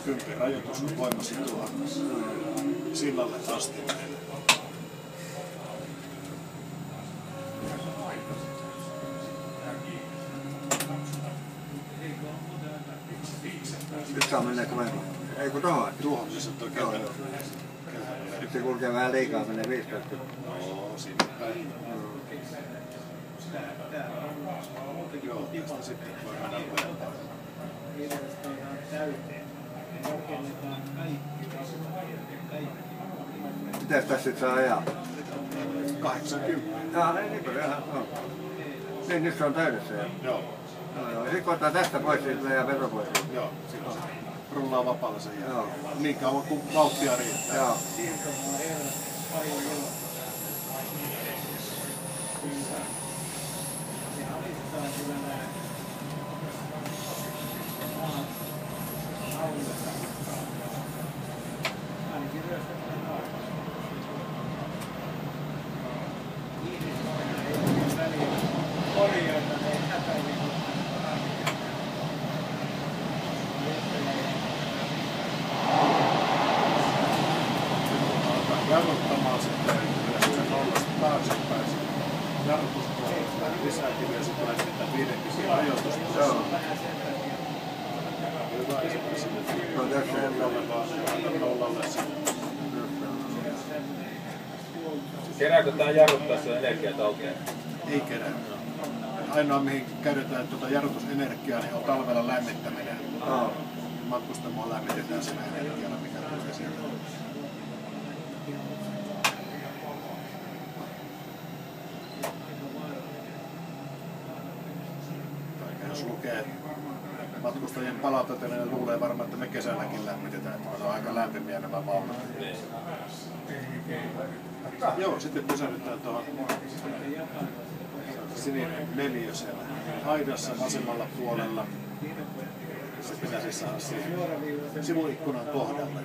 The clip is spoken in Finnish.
Kympin rajoitus on voimassa tuohon sillalle asti. Nyt saa mennä kovemmin. Ei kun tohon. Tuohon missä tuo kevään. Nyt se kulkee vähän liikaa, menee 15. Joo, sinne päin. Joo, tästä sitten voi mennä lujempaa. Mitäs tässä sit saa ajaa? 80. Jaa, niin paljon on. Niin, nyt se on täydessä jo. Joo. Joo, sitten kun ottaa tästä pois, siitä jää vero pois. Joo, silloin rullaa vapaalla sen jälkeen. Joo. Niin kauan kuin vauhtia riittää. Joo. Jarruttamaan sitten sen nollasta taaksepäin. Jarrutuspuolella lisäkiviä sitten laitetaan 5 rajoitusta. Joo. Hyvä, ja sitten No tässä nollalle vaan nollalle sitten. Kerääkö tää jarruttaessa energiaa talteen? Ei kerää. Ainoa mihin käytetään tuota jarrutusenergiaa niin on talvella lämmittäminen. Joo. Matkustamoa lämmitetään sillä energialla, mikä tulee sieltä. Jos lukee matkustajien palautetta, niin ne luulee varmaan, että me kesälläkin lämmitetään, että on aika lämpimiä nämä vaunut. Joo, sitten pysähdytään tuohon sininen 4 siellä aidassa vasemmalla puolella. Se pitäisi saada siihen sivuikkunan kohdalle.